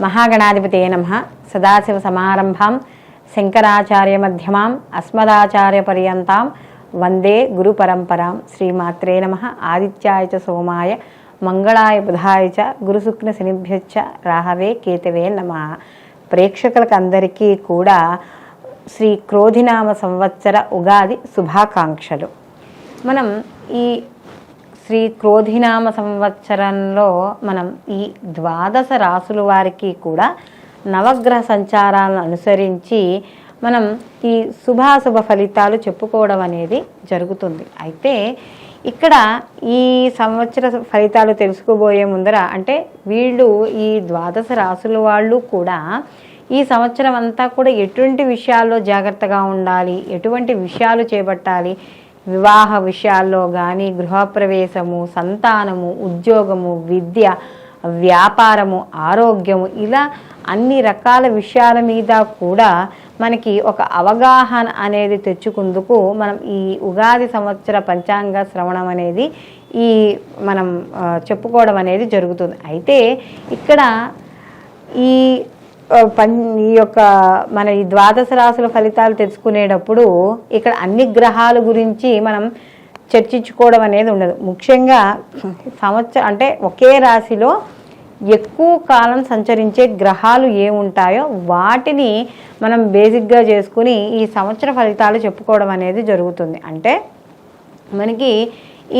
महागणाधिपतये नमः। सदाशिवसमारम्भां शङ्कराचार्यमध्यमाम् अस्मदाचार्यपर्यन्तां वन्दे गुरुपरम्परां। श्रीमात्रे नमः। आदित्याय च सोमाय मंगళాయ బుధాయ చ గురుశుక్ర శనిభ్యశ్చ రాహవే కేతవే నమః. ప్రేక్షకులకు అందరికీ కూడా శ్రీ క్రోధినామ సంవత్సర ఉగాది శుభాకాంక్షలు. మనం ఈ శ్రీ క్రోధినామ సంవత్సరంలో మనం ఈ ద్వాదశ రాసుల వారికి కూడా నవగ్రహ సంచారాలను అనుసరించి మనం ఈ శుభాశుభ ఫలితాలు చెప్పుకోవడం అనేది జరుగుతుంది. అయితే ఇక్కడ ఈ సంవత్సర ఫలితాలు తెలుసుకోబోయే ముందర అంటే వీళ్ళు ఈ ద్వాదశ రాసుల వాళ్ళు కూడా ఈ సంవత్సరం అంతా కూడా ఎటువంటి విషయాల్లో జాగ్రత్తగా ఉండాలి, ఎటువంటి విషయాలు చేపట్టాలి, వివాహ విషయాల్లో కానీ గృహప్రవేశము, సంతానము, ఉద్యోగము, విద్య, వ్యాపారము, ఆరోగ్యము, ఇలా అన్ని రకాల విషయాల మీద కూడా మనకి ఒక అవగాహన అనేది తెచ్చుకుందుకు మనం ఈ ఉగాది సంవత్సర పంచాంగ శ్రవణం అనేది మనం చెప్పుకోవడం అనేది జరుగుతుంది. అయితే ఇక్కడ ఈ యొక్క మన ఈ ద్వాదశ రాశుల ఫలితాలు తెలుసుకునేటప్పుడు ఇక్కడ అన్ని గ్రహాల గురించి మనం చర్చించుకోవడం అనేది ఉండదు. ముఖ్యంగా సంవత్సరం అంటే ఒకే రాశిలో ఎక్కువ కాలం సంచరించే గ్రహాలు ఏముంటాయో వాటిని మనం బేసిక్గా చేసుకుని ఈ సంవత్సర ఫలితాలు చెప్పుకోవడం అనేది జరుగుతుంది. అంటే మనకి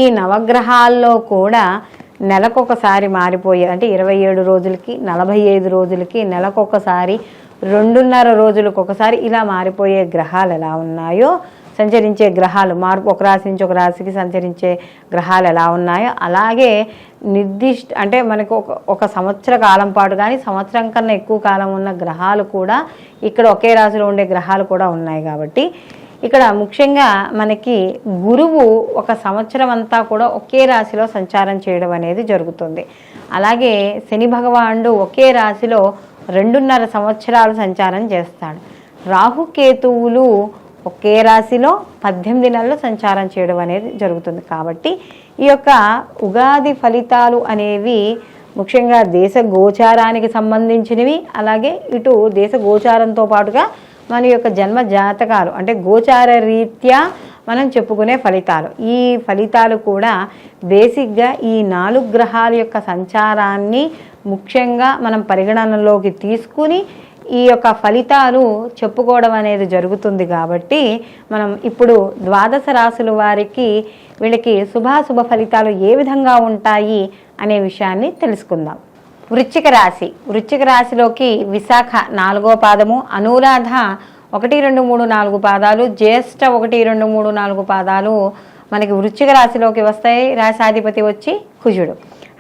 ఈ నవగ్రహాల్లో కూడా నెలకొకసారి మారిపోయే అంటే 27 రోజులకి 45 రోజులకి నెలకొకసారి 2.5 రోజులకు ఒకసారి ఇలా మారిపోయే గ్రహాలు ఎలా ఉన్నాయో, సంచరించే గ్రహాలు మార్పు ఒక రాశి నుంచి ఒక రాశికి సంచరించే గ్రహాలు ఎలా ఉన్నాయో అలాగే నిర్దిష్ట అంటే మనకు ఒక సంవత్సర కాలం పాటు కానీ సంవత్సరం కన్నా ఎక్కువ కాలం ఉన్న గ్రహాలు కూడా ఇక్కడ ఒకే రాశిలో ఉండే గ్రహాలు కూడా ఉన్నాయి. కాబట్టి ఇక్కడ ముఖ్యంగా మనకి గురువు ఒక సంవత్సరం అంతా కూడా ఒకే రాశిలో సంచారం చేయడం అనేది జరుగుతుంది. అలాగే శని భగవానుడు ఒకే రాశిలో 2.5 సంవత్సరాలు సంచారం చేస్తాడు. రాహుకేతువులు ఒకే రాశిలో 18 నెలలు సంచారం చేయడం అనేది జరుగుతుంది. కాబట్టి ఈ యొక్క ఉగాది ఫలితాలు అనేవి ముఖ్యంగా దేశ గోచారానికి సంబంధించినవి, అలాగే ఇటు దేశ గోచారంతో పాటుగా మన యొక్క జన్మ జాతకాలు అంటే గోచార రీత్యా మనం చెప్పుకునే ఫలితాలు. ఈ ఫలితాలు కూడా బేసిక్గా ఈ 4 గ్రహాల యొక్క సంచారాన్ని ముఖ్యంగా మనం పరిగణనలోకి తీసుకుని ఈ యొక్క ఫలితాలు చెప్పుకోవడం అనేది జరుగుతుంది. కాబట్టి మనం ఇప్పుడు ద్వాదశ రాశుల వారికి వీళ్ళకి శుభాశుభ ఫలితాలు ఏ విధంగా ఉంటాయి అనే విషయాన్ని తెలుసుకుందాం. వృశ్చిక రాశి. వృశ్చిక రాశిలోకి విశాఖ 4వ పాదము, అనురాధ 1, 2, 3, 4 పాదాలు, జ్యేష్ఠ 1, 2, 3, 4 పాదాలు మనకి వృశ్చిక రాశిలోకి వస్తాయి. రాశాధిపతి వచ్చి కుజుడు.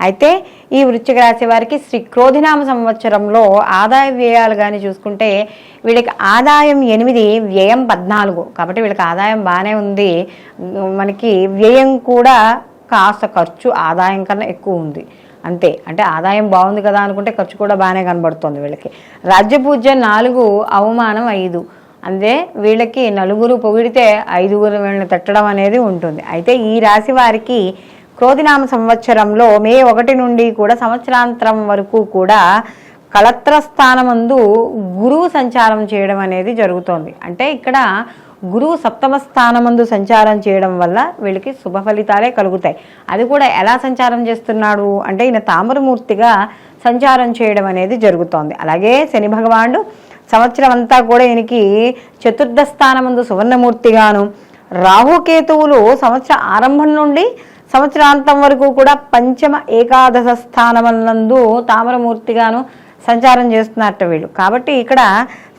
అయితే ఈ వృశ్చిక రాశి వారికి శ్రీ క్రోధినామ సంవత్సరంలో ఆదాయ వ్యయాలు కానీ చూసుకుంటే వీళ్ళకి ఆదాయం 8, వ్యయం 14. కాబట్టి వీళ్ళకి ఆదాయం బాగానే ఉంది. మనకి వ్యయం కూడా కాస్త ఖర్చు ఆదాయం కన్నా ఎక్కువ ఉంది అంతే. అంటే ఆదాయం బాగుంది కదా అనుకుంటే ఖర్చు కూడా బాగానే కనబడుతుంది వీళ్ళకి. రాజ్యపూజ్యం 4, అవమానం 5. అంటే వీళ్ళకి 4 పొగిడితే 5 వీళ్ళని తట్టడం అనేది ఉంటుంది. అయితే ఈ రాశి వారికి క్రోధినామ సంవత్సరంలో మే 1 నుండి కూడా సంవత్సరాంతరం వరకు కూడా కళత్ర స్థానమందు గురువు సంచారం చేయడం అనేది జరుగుతోంది. అంటే ఇక్కడ గురువు 7వ స్థానమందు సంచారం చేయడం వల్ల వీళ్ళకి శుభ ఫలితాలే కలుగుతాయి. అది కూడా ఎలా సంచారం చేస్తున్నాడు అంటే ఈయన తామరమూర్తిగా సంచారం చేయడం అనేది జరుగుతోంది. అలాగే శని భగవానుడు సంవత్సరం అంతా కూడా ఈయనకి 4వ స్థానమందు సువర్ణమూర్తిగాను, రాహుకేతువులు సంవత్సర ఆరంభం నుండి సంవత్సరాంతం వరకు కూడా 5వ ఏకాదశ స్థానమందు తామరమూర్తిగాను సంచారం చేస్తున్నట్టు వీళ్ళు. కాబట్టి ఇక్కడ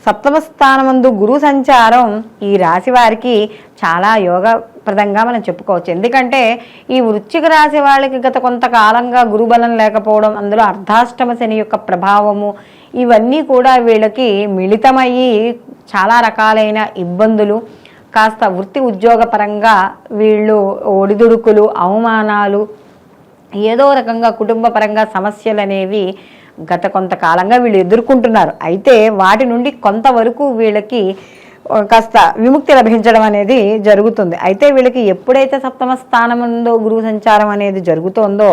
7వ స్థానమందు గురు సంచారం ఈ రాశి వారికి చాలా యోగప్రదంగా మనం చెప్పుకోవచ్చు. ఎందుకంటే ఈ వృశ్చిక రాశి వాళ్ళకి గత కొంతకాలంగా గురుబలం లేకపోవడం, అందులో అర్ధాష్టమ శని యొక్క ప్రభావము, ఇవన్నీ కూడా వీళ్ళకి మిళితమయ్యి చాలా రకాలైన ఇబ్బందులు, కాస్త వృత్తి ఉద్యోగ పరంగా వీళ్ళు ఒడిదుడుకులు, అవమానాలు, ఏదో రకంగా కుటుంబ పరంగా సమస్యలు అనేవి గత కొంతకాలంగా వీళ్ళు ఎదుర్కొంటున్నారు. అయితే వాటి నుండి కొంతవరకు వీళ్ళకి కాస్త విముక్తి లభించడం అనేది జరుగుతుంది. అయితే వీళ్ళకి ఎప్పుడైతే సప్తమ స్థానముందో గురువు సంచారం అనేది జరుగుతుందో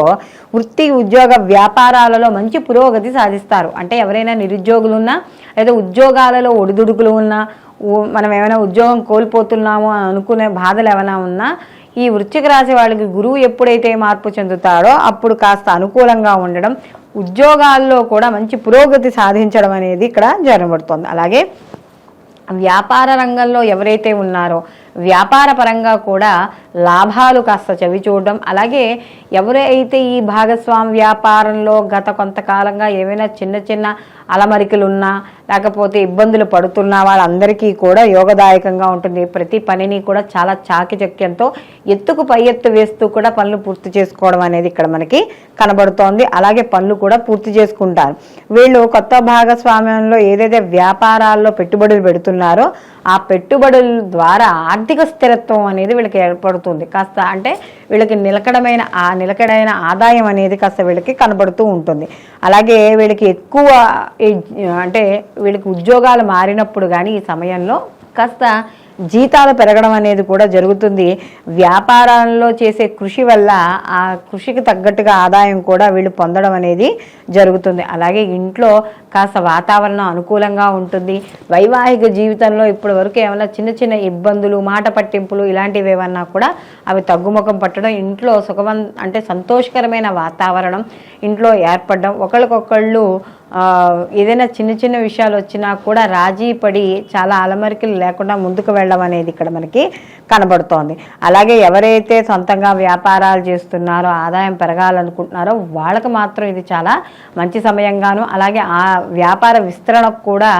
వృత్తి ఉద్యోగ వ్యాపారాలలో మంచి పురోగతి సాధిస్తారు. అంటే ఎవరైనా నిరుద్యోగులు ఉన్నా లేదా ఉద్యోగాలలో ఒడిదుడుకులు ఉన్నా, మనం ఏమైనా ఉద్యోగం కోల్పోతున్నాము అని అనుకునే బాధలు ఏమైనా ఉన్నా ఈ వృశ్చిక రాశి వాళ్ళకి గురువు ఎప్పుడైతే మార్పు చెందుతాడో అప్పుడు కాస్త అనుకూలంగా ఉండడం, ఉద్యోగాల్లో కూడా మంచి పురోగతి సాధించడం అనేది ఇక్కడ జరగబడుతుంది. అలాగే వ్యాపార రంగంలో ఎవరైతే ఉన్నారో వ్యాపార పరంగా కూడా లాభాలు కాస్త చవి చూడడం, అలాగే ఎవరైతే ఈ భాగస్వామి వ్యాపారంలో గత కొంతకాలంగా ఏవైనా చిన్న చిన్న అలమరికలు ఉన్నా లేకపోతే ఇబ్బందులు పడుతున్నా వాళ్ళందరికీ కూడా యోగదాయకంగా ఉంటుంది. ప్రతి పనిని కూడా చాలా చాకిచక్యంతో ఎత్తుకు పై ఎత్తు వేస్తూ కూడా పనులు పూర్తి చేసుకోవడం అనేది ఇక్కడ మనకి కనబడుతోంది. అలాగే పనులు కూడా పూర్తి చేసుకుంటారు. వీళ్ళు కొత్త భాగస్వామ్యంలో ఏదైతే వ్యాపారాల్లో పెట్టుబడులు పెడుతున్నారో ఆ పెట్టుబడుల ద్వారా ఆర్థిక స్థిరత్వం అనేది వీళ్ళకి ఏర్పడుతుంది. కాస్త అంటే వీళ్ళకి నిలకడైన ఆదాయం అనేది కాస్త వీళ్ళకి కనబడుతూ ఉంటుంది. అలాగే వీళ్ళకి ఎక్కువ అంటే వీళ్ళకి ఉద్యోగాలు మారినప్పుడు కానీ ఈ సమయంలో కాస్త జీతాలు పెరగడం అనేది కూడా జరుగుతుంది. వ్యాపారాల్లో చేసే కృషి వల్ల ఆ కృషికి తగ్గట్టుగా ఆదాయం కూడా వీళ్ళు పొందడం అనేది జరుగుతుంది. అలాగే ఇంట్లో కాస్త వాతావరణం అనుకూలంగా ఉంటుంది. వైవాహిక జీవితంలో ఇప్పటి వరకు ఏమైనా చిన్న చిన్న ఇబ్బందులు, మాట పట్టింపులు ఇలాంటివి ఏమన్నా కూడా అవి తగ్గుముఖం పట్టడం, ఇంట్లో అంటే సంతోషకరమైన వాతావరణం ఇంట్లో ఏర్పడడం, ఒకళ్ళకొకళ్ళు ఏదైనా చిన్న చిన్న విషయాలు వచ్చినా కూడా రాజీ పడి చాలా అలమరికలు లేకుండా ముందుకు వెళ్ళడం అనేది ఇక్కడ మనకి కనబడుతోంది. అలాగే ఎవరైతే సొంతంగా వ్యాపారాలు చేస్తున్నారో ఆదాయం పెరగాలనుకుంటున్నారో వాళ్ళకి మాత్రం ఇది చాలా మంచి సమయంగాను, అలాగే ఆ వ్యాపార విస్తరణకు కూడా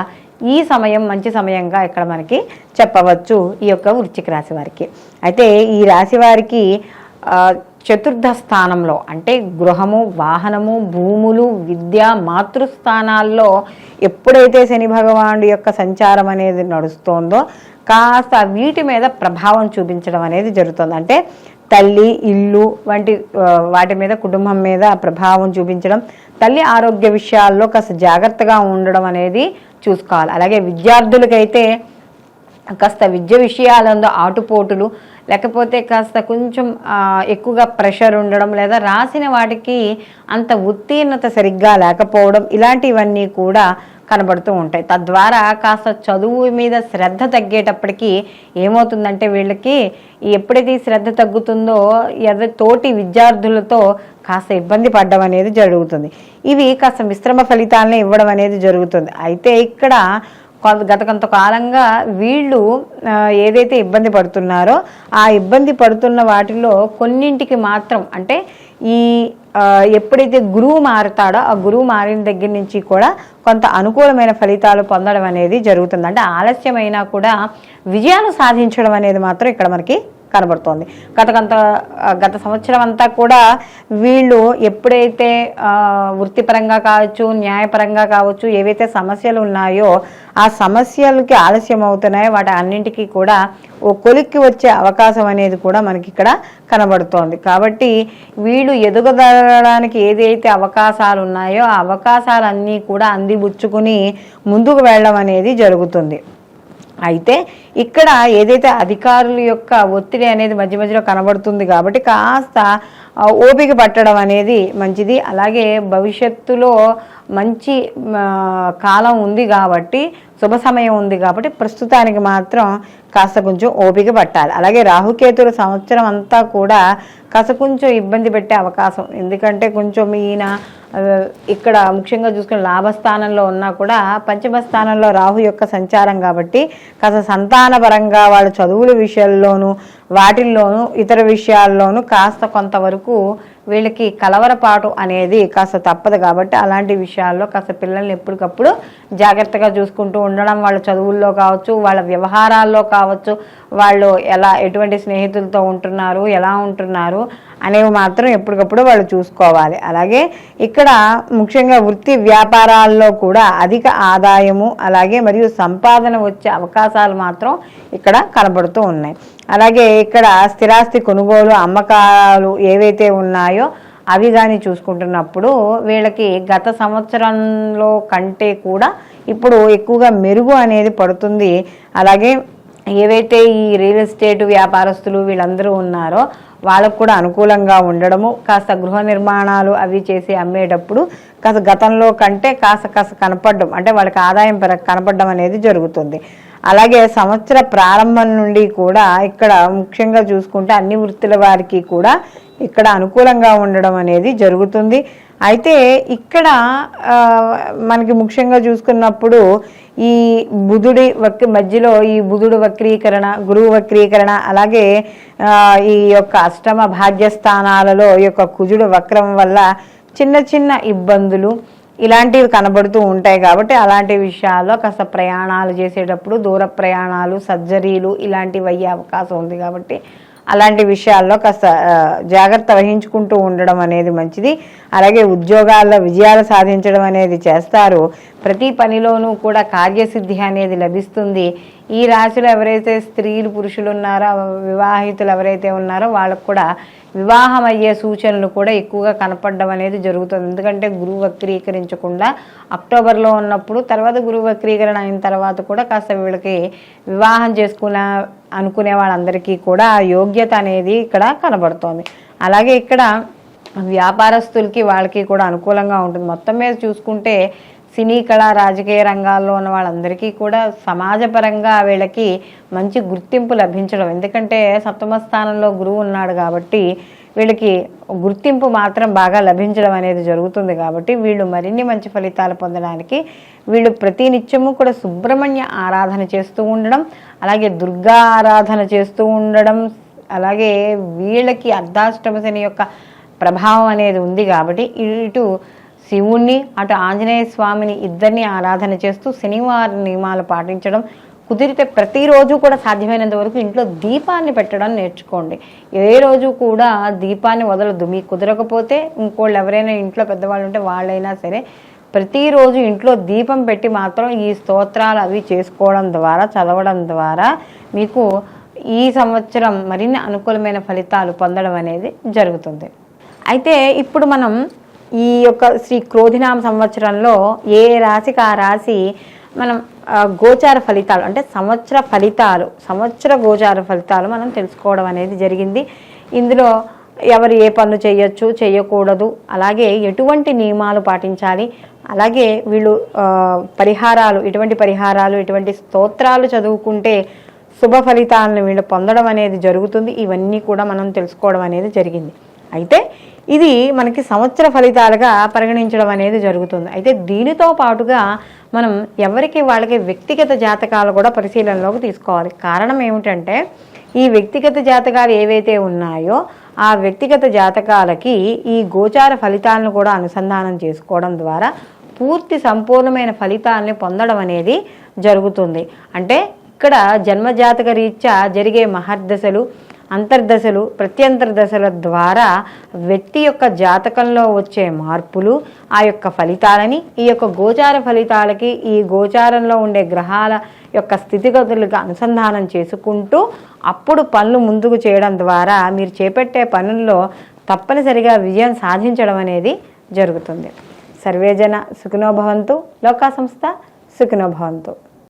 ఈ సమయం మంచి సమయంగా ఇక్కడ మనకి చెప్పవచ్చు ఈ యొక్క వృశ్చిక రాశి వారికి. అయితే ఈ రాశి వారికి చతుర్థ స్థానంలో అంటే గృహము, వాహనము, భూములు, విద్య, మాతృస్థానాల్లో ఎప్పుడైతే శని భగవానుడి యొక్క సంచారం అనేది నడుస్తోందో కాస్త వీటి మీద ప్రభావం చూపించడం అనేది జరుగుతుంది. అంటే తల్లి, ఇల్లు వంటి వాటి మీద, కుటుంబం మీద ప్రభావం చూపించడం, తల్లి ఆరోగ్య విషయాల్లో కాస్త జాగ్రత్తగా ఉండడం అనేది చూసుకోవాలి. అలాగే విద్యార్థులకైతే కాస్త విద్య విషయాలందు ఆటుపోటులు, లేకపోతే కాస్త కొంచెం ఎక్కువగా ప్రెషర్ ఉండడం, లేదా రాసిన వాటికి అంత ఉత్తీర్ణత సరిగ్గా లేకపోవడం, ఇలాంటివన్నీ కూడా కనబడుతూ ఉంటాయి. తద్వారా కాస్త చదువు మీద శ్రద్ధ తగ్గేటప్పటికీ ఏమవుతుందంటే వీళ్ళకి ఎప్పుడైతే శ్రద్ధ తగ్గుతుందో తోటి విద్యార్థులతో కాస్త ఇబ్బంది పడడం అనేది జరుగుతుంది. ఇవి కాస్త మిశ్రమ ఫలితాలను ఇవ్వడం అనేది జరుగుతుంది. అయితే ఇక్కడ గత కొంతకాలంగా వీళ్ళు ఏదైతే ఇబ్బంది పడుతున్నారో ఆ ఇబ్బంది పడుతున్న వాటిలో కొన్నింటికి మాత్రం అంటే ఈ ఎప్పుడైతే గురువు మారుతాడో ఆ గురువు మారిన దగ్గర నుంచి కూడా కొంత అనుకూలమైన ఫలితాలు పొందడం అనేది జరుగుతుంది. అంటే ఆలస్యమైనా కూడా విజయాలు సాధించడం అనేది మాత్రం ఇక్కడ మనకి కనబడుతోంది. గత సంవత్సరం అంతా కూడా వీళ్ళు ఎప్పుడైతే వృత్తిపరంగా కావచ్చు, న్యాయపరంగా కావచ్చు, ఏవైతే సమస్యలు ఉన్నాయో ఆ సమస్యలకి ఆలస్యం అవుతున్నాయో వాటి అన్నింటికీ కూడా ఓ కొలిక్కి వచ్చే అవకాశం అనేది కూడా మనకి ఇక్కడ కనబడుతోంది. కాబట్టి వీళ్ళు ఎదుగుదలడానికి ఏదైతే అవకాశాలు ఉన్నాయో ఆ అవకాశాలన్నీ కూడా అందిపుచ్చుకుని ముందుకు వెళ్ళడం అనేది జరుగుతుంది. అయితే ఇక్కడ ఏదైతే అధికారుల యొక్క ఒత్తిడి అనేది మధ్య మధ్యలో కనబడుతుంది కాబట్టి కాస్త ఓపిక పట్టడం అనేది మంచిది. అలాగే భవిష్యత్తులో మంచి కాలం ఉంది కాబట్టి, శుభ సమయం ఉంది కాబట్టి ప్రస్తుతానికి మాత్రం కాస్త కొంచెం ఓపిక పట్టాలి. అలాగే రాహుకేతుల సంవత్సరం అంతా కూడా కాస్త కొంచెం ఇబ్బంది పెట్టే అవకాశం, ఎందుకంటే కొంచెం ఈయన ఇక్కడ ముఖ్యంగా చూసుకుని లాభస్థానంలో ఉన్నా కూడా పంచమ స్థానంలో రాహు యొక్క సంచారం కాబట్టి కాస్త సంతానపరంగా వాళ్ళ చదువుల విషయాల్లోనూ వాటిల్లోనూ ఇతర విషయాల్లోనూ కాస్త కొంతవరకు వీళ్ళకి కలవరపాటు అనేది కాస్త తప్పదు. కాబట్టి అలాంటి విషయాల్లో కాస్త పిల్లల్ని ఎప్పటికప్పుడు జాగ్రత్తగా చూసుకుంటూ ఉండడం, వాళ్ళ చదువుల్లో కావచ్చు, వాళ్ళ వ్యవహారాల్లో కావచ్చు, వాళ్ళు ఎటువంటి స్నేహితులతో ఉంటున్నారు, ఎలా ఉంటున్నారు అనేవి మాత్రం ఎప్పటికప్పుడు వాళ్ళు చూసుకోవాలి. అలాగే ఇక్కడ ముఖ్యంగా వృత్తి వ్యాపారాల్లో కూడా అధిక ఆదాయము అలాగే మరియు సంపాదన వచ్చే అవకాశాలు మాత్రం ఇక్కడ కనబడుతూ ఉన్నాయి. అలాగే ఇక్కడ స్థిరాస్తి కొనుగోలు, అమ్మకాలు ఏవైతే ఉన్నాయో అవి కానీ చూసుకుంటున్నప్పుడు వీళ్ళకి గత సంవత్సరంలో కంటే కూడా ఇప్పుడు ఎక్కువగా మెరుగు అనేది పడుతుంది. అలాగే ఏవైతే ఈ రియల్ ఎస్టేట్ వ్యాపారస్తులు వీళ్ళందరూ ఉన్నారో వాళ్ళకు కూడా అనుకూలంగా ఉండడము, కాస్త గృహ నిర్మాణాలు అవి చేసి అమ్మేటప్పుడు కాస్త గతంలో కంటే కాస్త కనపడడం, అంటే వాళ్ళకి ఆదాయం కనపడడం అనేది జరుగుతుంది. అలాగే సంవత్సర ప్రారంభం నుండి కూడా ఇక్కడ ముఖ్యంగా చూసుకుంటే అన్ని వృత్తుల వారికి కూడా ఇక్కడ అనుకూలంగా ఉండడం అనేది జరుగుతుంది. అయితే ఇక్కడ మనకి ముఖ్యంగా చూసుకున్నప్పుడు ఈ బుధుడి మధ్యలో ఈ బుధుడు వక్రీకరణ, గురువు వక్రీకరణ, అలాగే ఈ యొక్క అష్టమ భాగ్యస్థానాలలో ఈ యొక్క కుజుడు వక్రం వల్ల చిన్న చిన్న ఇబ్బందులు ఇలాంటివి కనబడుతూ ఉంటాయి. కాబట్టి అలాంటి విషయాల్లో కాస్త ప్రయాణాలు చేసేటప్పుడు దూర ప్రయాణాలు, సర్జరీలు ఇలాంటివి అయ్యే అవకాశం ఉంది. కాబట్టి అలాంటి విషయాల్లో కాస్త జాగ్రత్త వహించుకుంటూ ఉండడం అనేది మంచిది. అలాగే ఉద్యోగాల్లో విజయాలు సాధించడం అనేది చేస్తారు. ప్రతి పనిలోనూ కూడా కార్యసిద్ధి అనేది లభిస్తుంది. ఈ రాశిలో ఎవరైతే స్త్రీలు పురుషులు ఉన్నారో, వివాహితులు ఎవరైతే ఉన్నారో వాళ్ళకు కూడా వివాహం అయ్యే సూచనలు కూడా ఎక్కువగా కనపడడం అనేది జరుగుతుంది. ఎందుకంటే గురువు వక్రీకరించకుండా అక్టోబర్లో ఉన్నప్పుడు, తర్వాత గురువు వక్రీకరణ అయిన తర్వాత కూడా కాస్త వీళ్ళకి వివాహం అనుకునే వాళ్ళందరికీ కూడా యోగ్యత అనేది ఇక్కడ కనబడుతోంది. అలాగే ఇక్కడ వ్యాపారస్తులకి వాళ్ళకి కూడా అనుకూలంగా ఉంటుంది. మొత్తం మీద చూసుకుంటే సినీ కళా రాజకీయ రంగాల్లో ఉన్న వాళ్ళందరికీ కూడా సమాజపరంగా వీళ్ళకి మంచి గుర్తింపు లభించడం, ఎందుకంటే సప్తమ స్థానంలో గురువు ఉన్నాడు కాబట్టి వీళ్ళకి గుర్తింపు మాత్రం బాగా లభించడం అనేది జరుగుతుంది. కాబట్టి వీళ్ళు మరిన్ని మంచి ఫలితాలు పొందడానికి వీళ్ళు ప్రతి నిత్యము కూడా సుబ్రహ్మణ్య ఆరాధన చేస్తూ ఉండడం, అలాగే దుర్గా ఆరాధన చేస్తూ ఉండడం, అలాగే వీళ్ళకి అర్ధాష్టమ శని యొక్క ప్రభావం అనేది ఉంది. కాబట్టి ఇటు శివుణ్ణి అటు ఆంజనేయ స్వామిని ఇద్దరిని ఆరాధన చేస్తూ శనివారం నియమాలు పాటించడం, కుదిరితే ప్రతిరోజు కూడా సాధ్యమైనంత వరకు ఇంట్లో దీపాన్ని పెట్టడం నేర్చుకోండి. ఏ రోజు కూడా దీపాన్ని వదలద్దు. మీకు కుదరకపోతే ఇంకోళ్ళు ఎవరైనా ఇంట్లో పెద్దవాళ్ళు ఉంటే వాళ్ళైనా సరే ప్రతిరోజు ఇంట్లో దీపం పెట్టి మాత్రం ఈ స్తోత్రాలు అవి చేసుకోవడం ద్వారా, చదవడం ద్వారా మీకు ఈ సంవత్సరం మరిన్ని అనుకూలమైన ఫలితాలు పొందడం అనేది జరుగుతుంది. అయితే ఇప్పుడు మనం ఈ యొక్క శ్రీ క్రోధినామ సంవత్సరంలో ఏ రాశికి ఆ రాశి మనం గోచార ఫలితాలు అంటే సంవత్సర గోచార ఫలితాలు మనం తెలుసుకోవడం అనేది జరిగింది. ఇందులో ఎవరు ఏ పనులు చేయొచ్చు, చేయకూడదు, అలాగే ఎటువంటి నియమాలు పాటించాలి, అలాగే వీళ్ళు ఎటువంటి స్తోత్రాలు చదువుకుంటే శుభ ఫలితాలను వీళ్ళు పొందడం అనేది జరుగుతుంది. ఇవన్నీ కూడా మనం తెలుసుకోవడం అనేది జరిగింది. అయితే ఇది మనకి సంవత్సర ఫలితాలుగా పరిగణించడం అనేది జరుగుతుంది. అయితే దీనితో పాటుగా మనం ఎవరికి వాళ్ళకి వ్యక్తిగత జాతకాలు కూడా పరిశీలనలోకి తీసుకోవాలి. కారణం ఏమిటంటే ఈ వ్యక్తిగత జాతకాలు ఏవైతే ఉన్నాయో ఆ వ్యక్తిగత జాతకాలకి ఈ గోచార ఫలితాలను కూడా అనుసంధానం చేసుకోవడం ద్వారా పూర్తి సంపూర్ణమైన ఫలితాలని పొందడం అనేది జరుగుతుంది. అంటే ఇక్కడ జన్మజాతక రీత్యా జరిగే మహర్దశలు, అంతర్దశలు, ప్రత్యంతర దశల ద్వారా వ్యక్తి యొక్క జాతకంలో వచ్చే మార్పులు, ఆ యొక్క ఫలితాలని ఈ యొక్క గోచార ఫలితాలకి ఈ గోచారంలో ఉండే గ్రహాల యొక్క స్థితిగతులకు అనుసంధానం చేసుకుంటూ అప్పుడు పనులు ముందుకు చేయడం ద్వారా మీరు చేపట్టే పనుల్లో తప్పనిసరిగా విజయం సాధించడం అనేది జరుగుతుంది. సర్వేజన సుఖినో భవంతు, లోకా సంస్థ సుఖినో భవంతు.